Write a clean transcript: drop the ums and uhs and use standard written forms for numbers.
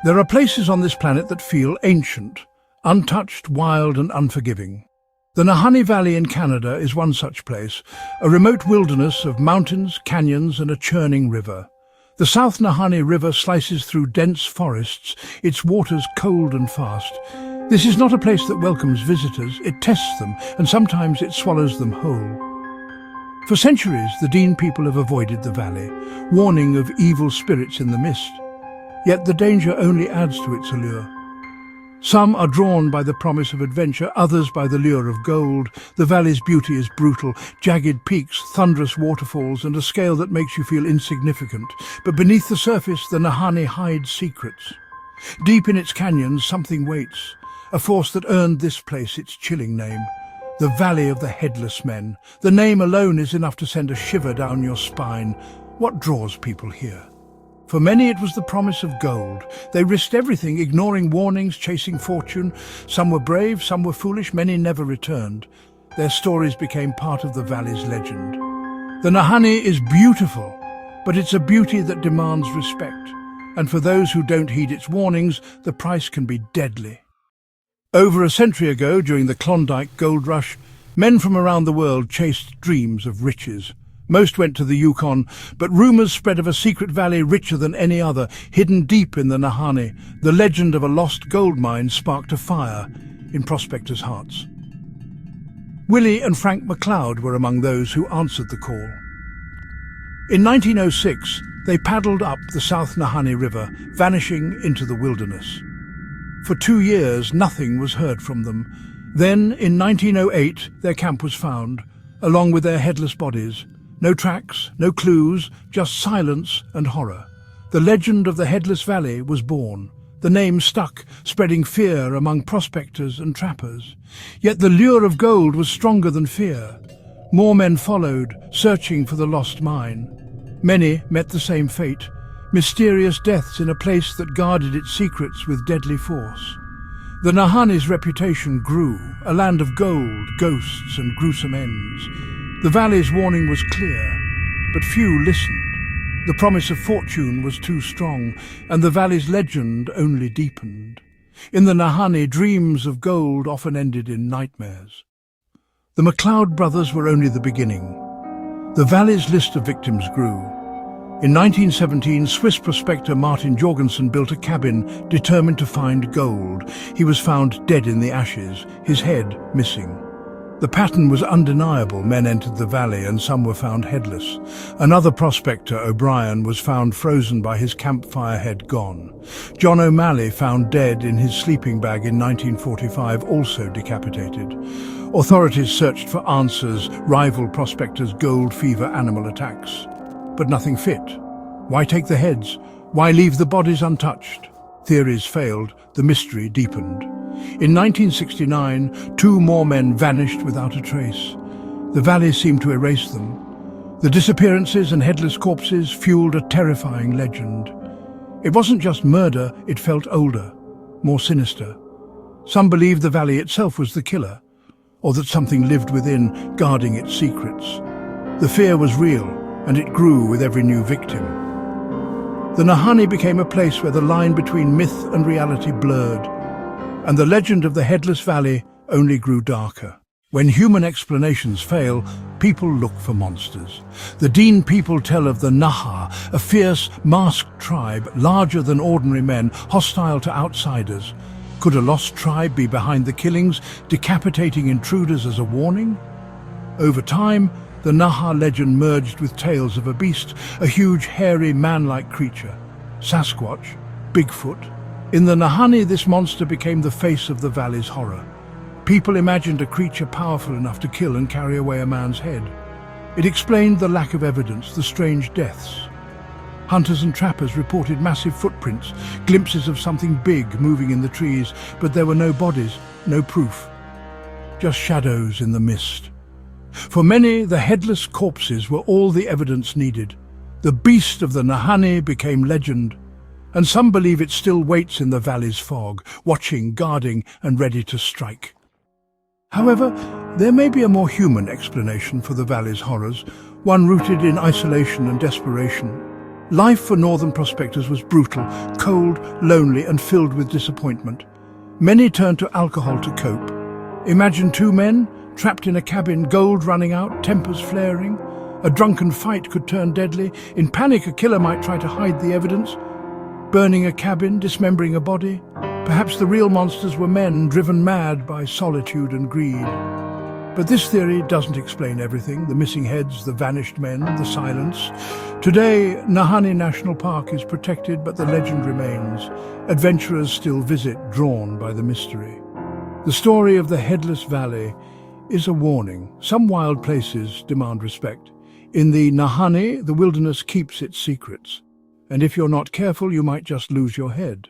There are places on this planet that feel ancient, untouched, wild and unforgiving. The Nahanni Valley in Canada is one such place, a remote wilderness of mountains, canyons and a churning river. The South Nahanni River slices through dense forests, its waters cold and fast. This is not a place that welcomes visitors, it tests them, and sometimes it swallows them whole. For centuries, the Dean people have avoided the valley, warning of evil spirits in the mist. Yet the danger only adds to its allure. Some are drawn by the promise of adventure, others by the lure of gold. The valley's beauty is brutal, jagged peaks, thunderous waterfalls, and a scale that makes you feel insignificant. But beneath the surface, the Nahanni hides secrets. Deep in its canyons, something waits, a force that earned this place its chilling name. The Valley of the Headless Men. The name alone is enough to send a shiver down your spine. What draws people here? For many it was the promise of gold. They risked everything, ignoring warnings, chasing fortune. Some were brave, some were foolish, many never returned. Their stories became part of the valley's legend. The Nahanni is beautiful, but it's a beauty that demands respect. And for those who don't heed its warnings, the price can be deadly. Over a century ago, during the Klondike Gold Rush, men from around the world chased dreams of riches. Most went to the Yukon, but rumours spread of a secret valley richer than any other, hidden deep in the Nahanni. The legend of a lost gold mine sparked a fire in prospectors' hearts. Willie and Frank McLeod were among those who answered the call. In 1906, they paddled up the South Nahanni River, vanishing into the wilderness. For 2 years, nothing was heard from them. Then, in 1908, their camp was found, along with their headless bodies. No tracks, no clues, just silence and horror. The legend of the Headless Valley was born. The name stuck, spreading fear among prospectors and trappers. Yet the lure of gold was stronger than fear. More men followed, searching for the lost mine. Many met the same fate, mysterious deaths in a place that guarded its secrets with deadly force. The Nahanni's reputation grew, a land of gold, ghosts and gruesome ends. The valley's warning was clear, but few listened. The promise of fortune was too strong, and the valley's legend only deepened. In the Nahanni, dreams of gold often ended in nightmares. The McLeod brothers were only the beginning. The valley's list of victims grew. In 1917, Swiss prospector Martin Jorgensen built a cabin determined to find gold. He was found dead in the ashes, his head missing. The pattern was undeniable. Men entered the valley and some were found headless. Another prospector, O'Brien, was found frozen by his campfire head gone. John O'Malley, found dead in his sleeping bag in 1945, also decapitated. Authorities searched for answers, rival prospectors' gold fever animal attacks. But nothing fit. Why take the heads? Why leave the bodies untouched? Theories failed, the mystery deepened. In 1969, 2 more men vanished without a trace. The valley seemed to erase them. The disappearances and headless corpses fueled a terrifying legend. It wasn't just murder, it felt older, more sinister. Some believed the valley itself was the killer, or that something lived within, guarding its secrets. The fear was real, and it grew with every new victim. The Nahanni became a place where the line between myth and reality blurred, and the legend of the Headless Valley only grew darker. When human explanations fail, people look for monsters. The Dean people tell of the Naha, a fierce, masked tribe, larger than ordinary men, hostile to outsiders. Could a lost tribe be behind the killings, decapitating intruders as a warning? Over time, the Naha legend merged with tales of a beast, a huge, hairy, man-like creature. Sasquatch, Bigfoot. In the Nahanni, this monster became the face of the valley's horror. People imagined a creature powerful enough to kill and carry away a man's head. It explained the lack of evidence, the strange deaths. Hunters and trappers reported massive footprints, glimpses of something big moving in the trees, but there were no bodies, no proof. Just shadows in the mist. For many, the headless corpses were all the evidence needed. The beast of the Nahanni became legend, and some believe it still waits in the valley's fog, watching, guarding, and ready to strike. However, there may be a more human explanation for the valley's horrors, one rooted in isolation and desperation. Life for northern prospectors was brutal, cold, lonely, and filled with disappointment. Many turned to alcohol to cope. Imagine two men trapped in a cabin, gold running out, tempers flaring. A drunken fight could turn deadly. In panic, a killer might try to hide the evidence, burning a cabin, dismembering a body. Perhaps the real monsters were men driven mad by solitude and greed. But this theory doesn't explain everything: the missing heads, the vanished men, the silence. Today, Nahanni National Park is protected, but the legend remains. Adventurers still visit, drawn by the mystery. The story of the Headless Valley is a warning. Some wild places demand respect. In the Nahanni, the wilderness keeps its secrets. And if you're not careful, you might just lose your head.